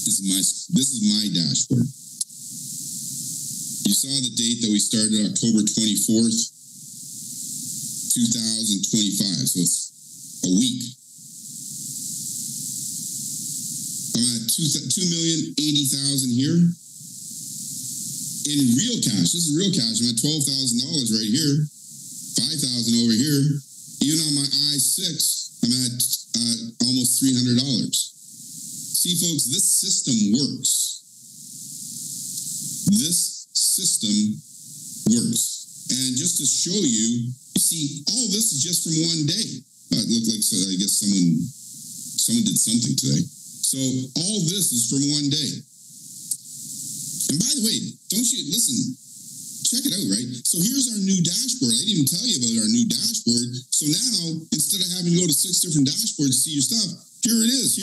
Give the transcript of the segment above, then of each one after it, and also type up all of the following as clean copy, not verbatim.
This is my dashboard. You saw the date that we started October 24th, 2025. So it's a week. I'm at 2,080,000 here. In real cash, this is real cash. I'm at $12,000 right here, 5,000 over here. Even on my I-6, I'm at almost $300. See, folks, this system works. This system works. And just to show you, see, all this is just from one day. It looked like, so I guess someone did something today. So all this is from one day. And by the way, don't you listen? Check it out, right? So here's our new dashboard. I didn't even tell you about our new dashboard. So now, instead of having to go to 6 different dashboards to see your stuff, here it is.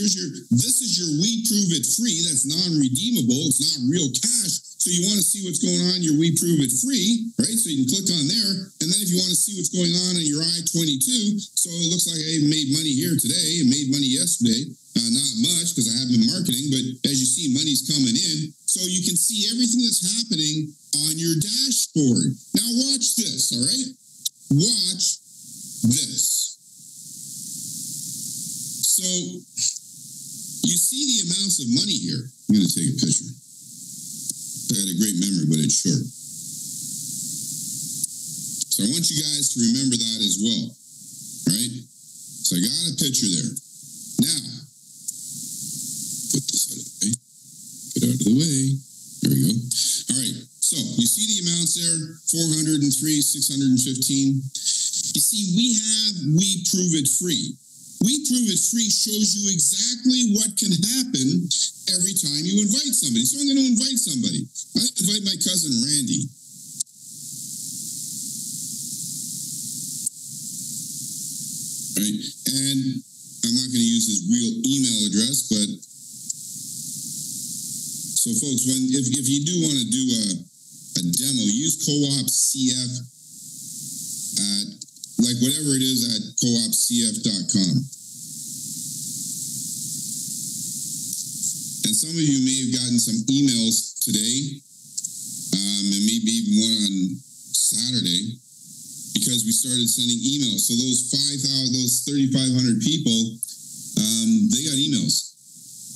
This is your We Prove It Free. That's non-redeemable. It's not real cash. So you want to see what's going on, your We Prove It Free, right? So you can click on there. And then if you want to see what's going on in your I-22, so it looks like I made money here today and made money yesterday. Not much because I haven't been marketing, but as you see, money's coming in. So you can see everything that's happening on your dashboard. Now watch this, all right? Watch this. So you see the amounts of money here. I'm going to take a picture. I got a great memory, but it's short. So I want you guys to remember that as well, right? So I got a picture there. Now, put this out of the way. Get out of the way. There we go. All right. So you see the amounts there, 403, 615. You see, we prove it free. We Prove It Free shows you exactly what can happen every time you invite somebody. So I'm going to invite somebody. I'm going to invite my cousin Randy. Right? And I'm not going to use his real email address, but so folks, if you do want to do a demo, use Co-op.cf at like whatever it is at coopcf.com. And some of you may have gotten some emails today, and maybe even one on Saturday, because we started sending emails. So those 3,500 people, they got emails.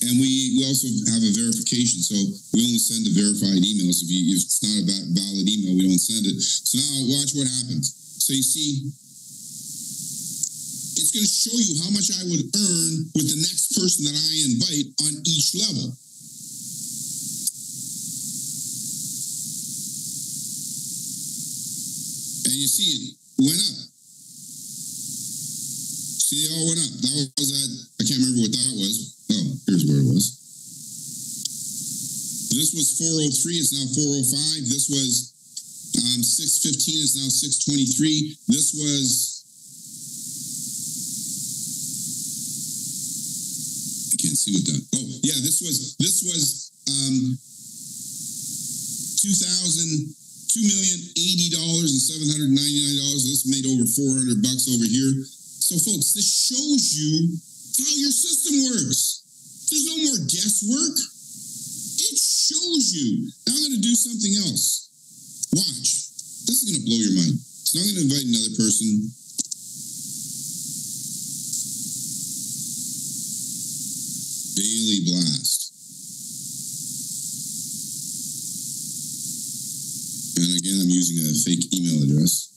And we also have a verification. So we only send the verified emails. If it's not a valid email, we don't send it. So now watch what happens. So you see, it's going to show you how much I would earn with the next person that I invite on each level. And you see it went up. See, it all went up. That was that. I can't remember what that was. Oh, here's where it was. This was 403. It's now 405. This was 615. It's now 623. This was... can't see what that. Oh, yeah, this was $2,080,799. This made over $400 over here. So, folks, this shows you how your system works. There's no more guesswork. It shows you. Now I'm going to do something else. Watch. This is going to blow your mind. So now I'm going to invite another person. Daily Blast. And again, I'm using a fake email address.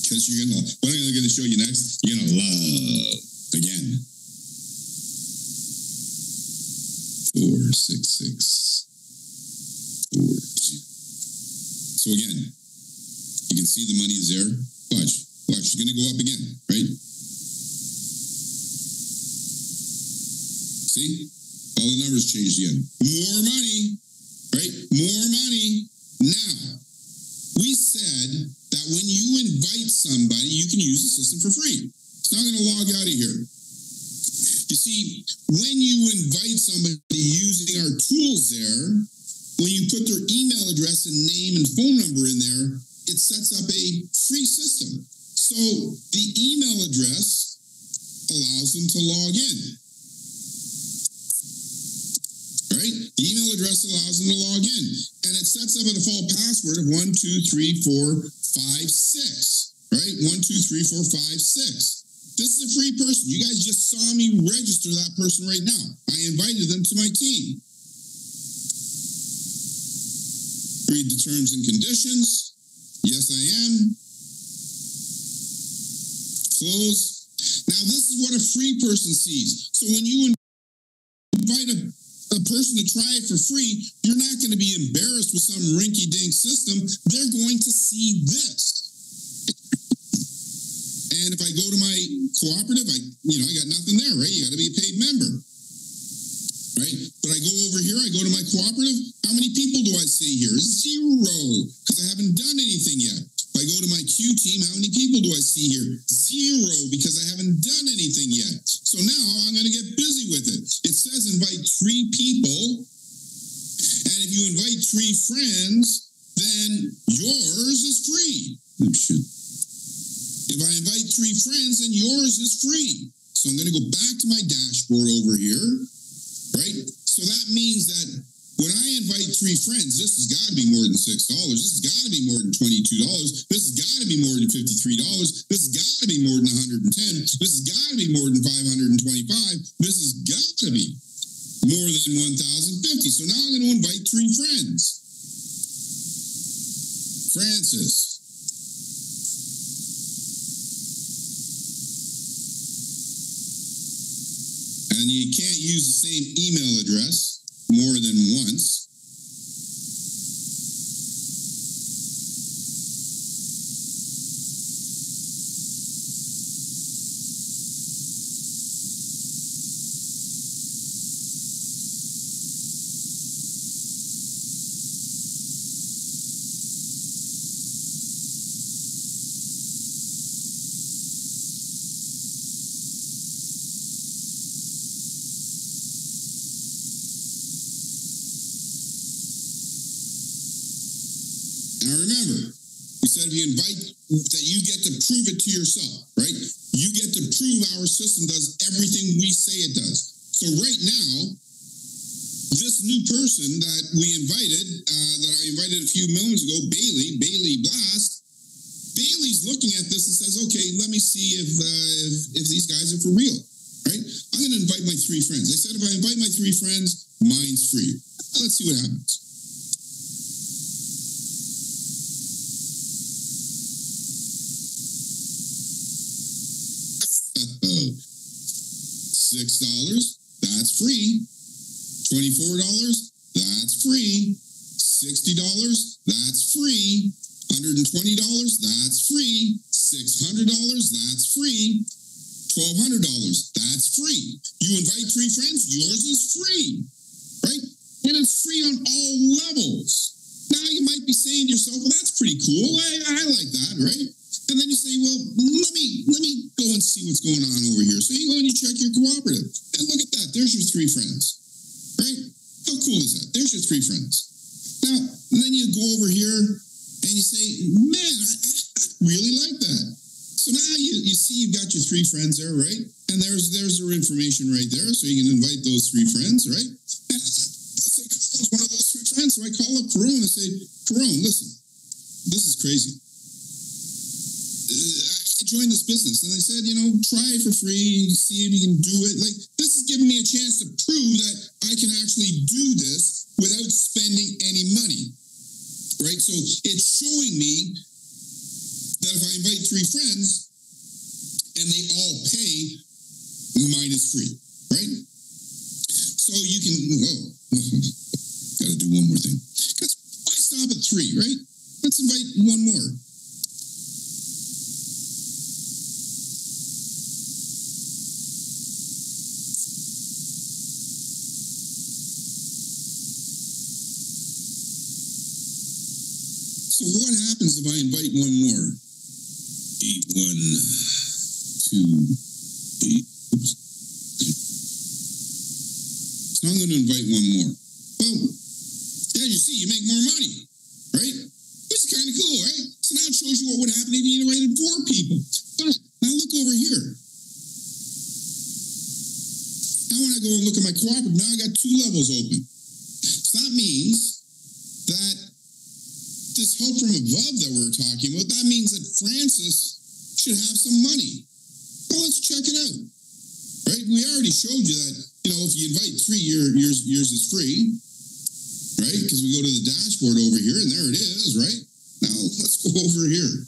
Because what I'm going to show you next, you're going to love again. 46640. So again, you can see the money is there. Watch. It's going to go up again, right? See? All the numbers changed again. More money, right? More money. Now, we said that when you invite somebody, you can use the system for free. It's not going to log out of here. You see, when you invite somebody using our tools there, when you put their email address and name and phone number in there, it sets up a free system. So the email address allows them to log in. Right? The email address allows them to log in. And it sets up a default password of 1, 2, 3, 4, 5, 6. Right? 1, 2, 3, 4, 5, 6. This is a free person. You guys just saw me register that person right now. I invited them to my team. Read the terms and conditions. Yes, I am. Close. Now, this is what a free person sees. So when you invite a person to try it for free, you're not going to be embarrassed with some rinky-dink system. They're going to see this. And if I go to my cooperative, I got nothing there, right? You got to be a paid member, right? But I go over here, I go to my cooperative. How many people do I see here? 0, because I haven't done anything yet. If I go to my Q team, how many people do I see here? 0, because I haven't done anything yet. So now I'm going to get busy with it. It says invite 3 people. And if you invite 3 friends, then yours is free. Oh, shit. If I invite 3 friends, then yours is free. So I'm going to go back to my dashboard over here, right? So that means that when I invite 3 friends, this has got to be more than $6. This has got to be more than $22. This has got to be more than $53. This has got to be more than $110. This has got to be more than $525. This has got to be more than $1,050. So now I'm going to invite 3 friends. Francis. And you can't use the same email address more than once. Now remember, we said if you invite, that you get to prove it to yourself, right? You get to prove our system does everything we say it does. So right now, this new person that we invited, that I invited a few moments ago, Bailey Blast, Bailey's looking at this and says, okay, let me see if these guys are for real, right? I'm going to invite my 3 friends. They said if I invite my 3 friends, mine's free. Let's see what happens. $6, that's free. $24, that's free. $60, that's free. $120, that's free. $600, that's free. $1,200, that's free. You invite 3 friends, yours is free, right? And it's free on all levels. Now you might be saying to yourself, well, that's pretty cool. I like that, right? And then you say, well, let me go and see what's going on over here. So you go and you check your cooperative. And look at that. There's your 3 friends. Right? How cool is that? There's your 3 friends. Now, and then you go over here and you say, man, I really like that. So now you see you've got your 3 friends there, right? And there's their information right there. So you can invite those 3 friends, right? And let's say Coron's one of those 3 friends. So I call up Coron and say, Coron, listen, this is crazy. I joined this business and they said, try it for free, see if you can do it. Like, this is giving me a chance to prove that I can actually do this without spending any money, right? So it's showing me that if I invite 3 friends and they all pay, mine is free, right? So you can, got to do one more thing. Because why stop at 3, right? Let's invite 1 more. So what happens if I invite 1 more? 8, 1, 2, 8. Oops. So I'm going to invite 1 more. Well, as you see, you make more money, right? Which is kind of cool, right? So now it shows you what would happen if you invited 4 people. go and look at my cooperative. Now I got 2 levels open. So that means that this help from above that we're talking about, that means that Francis should have some money. Well, let's check it out. Right? We already showed you that, if you invite 3, yours is free. Right? Because we go to the dashboard over here, and there it is, right? Now, let's go over here.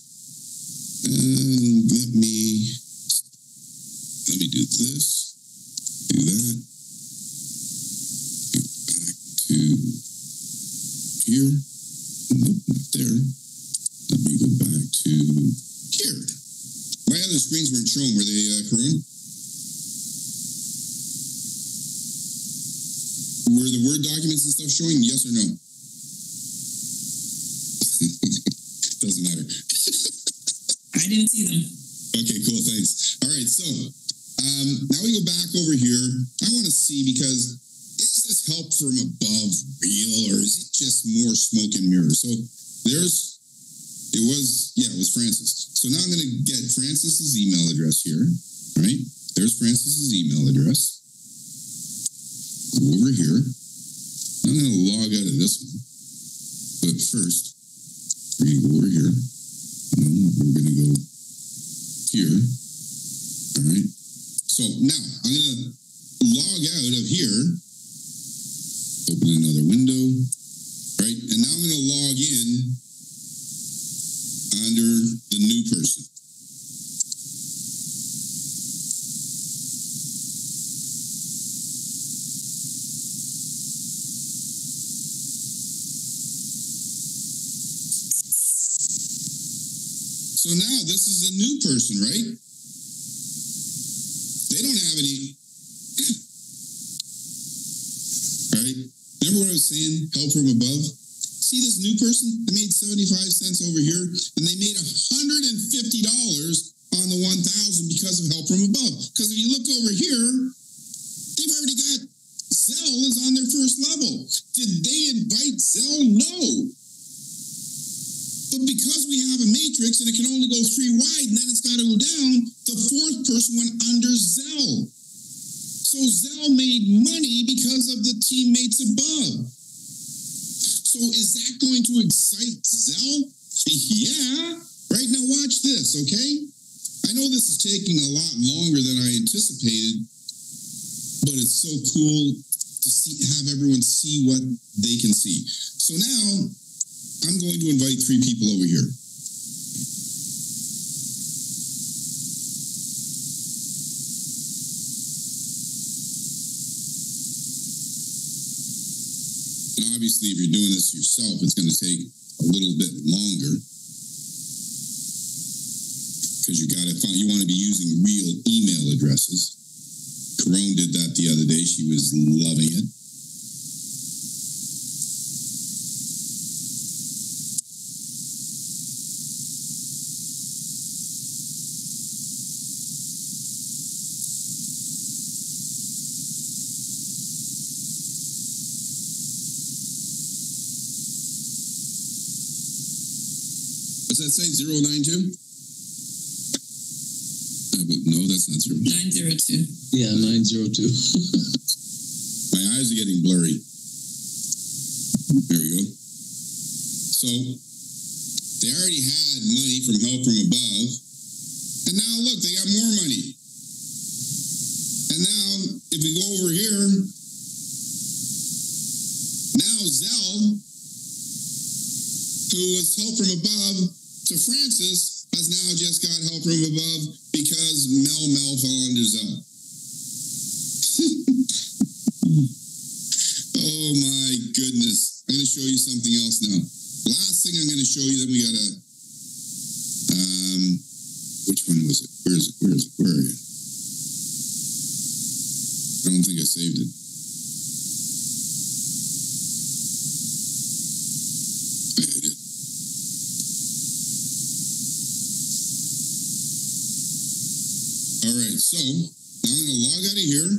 And let me do this. Do that. Go back to here. Nope, not there. Let me go back to here. My other screens weren't shown, were they, Karan? Were the Word documents and stuff showing? Yes or no? Doesn't matter. I didn't see them. Okay, cool, thanks. All right, so now we go back over here. I want to see, because is this help from above real, or is it just more smoke and mirrors? So it was Francis. So now I'm going to get Francis's email address here, right? There's Francis's email address. Go over here. I'm going to log out of this one. But first, we're going to go over here. No, we're going to go here. All right. So now I'm going to log out of here. Open another window. Right. And now I'm going to log in under the new person. So now this is a new person, right? They don't have any. All right. Remember what I was saying? Help from above. See this new person? They made 75 cents over here, and they made $150 on the 1,000 because of help from above. Because if you look over here, they've already got Zelle is on their first level. Did they invite Zelle? No. But because we have a matrix and it can only go 3 wide and then it's got to go down, the 4th person went under Zelle. So Zelle made money because of the teammates above. So is that going to excite Zelle? Yeah. Right, now watch this, okay? I know this is taking a lot longer than I anticipated, but it's so cool to have everyone see what they can see. So now I'm going to invite 3 people over here. And obviously, if you're doing this yourself, it's going to take a little bit longer, because you want to be using real email addresses. Carone did that the other day. She was loving it. What's that say? 092? No, that's not 0. 902. Yeah, 902. My eyes are getting blurry. There we go. So they already had money from help from above, and now look, they got more money. And now, if we go over here, now Zelle, who was help from above to Francis, has now just got help from above because Mel fell under Zelle. Oh my goodness. I'm going to show you something else now. Last thing I'm going to show you, then we got to, which one was it? Where is it? Where are you? I don't think I saved it. I did. All right, so now I'm going to log out of here.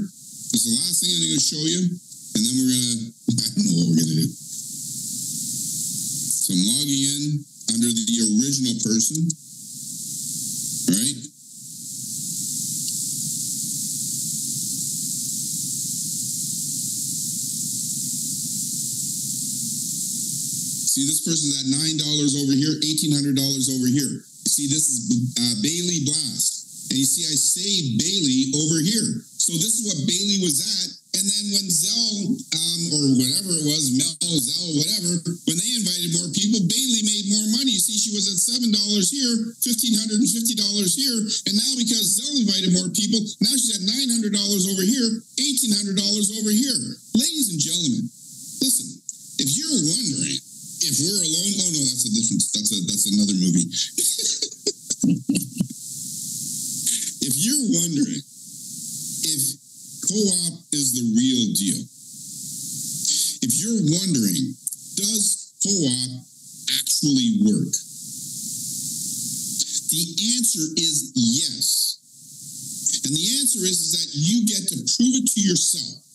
This is the last thing I'm going to show you, and then we're going to, I don't know what we're going to do. So I'm logging in under the original person, right? See, this person's at $9 over here, $1,800 over here. See, this is Bailey Blast. And you see, I saved Bailey over here. So this is what Bailey was at. And then when Zell, or whatever it was, Mel, Zell, whatever, when they invited more people, Bailey made more money. You see, she was at $7 here, $1,550 here. And now because Zell invited more people, now she's at $900 over here, $1,800 over here. Ladies and gentlemen, listen, if you're wondering if we're alone, oh no, that's a different, that's another movie. If you're wondering if co-op is the real deal, if you're wondering, does co-op actually work? The answer is yes. And the answer is that you get to prove it to yourself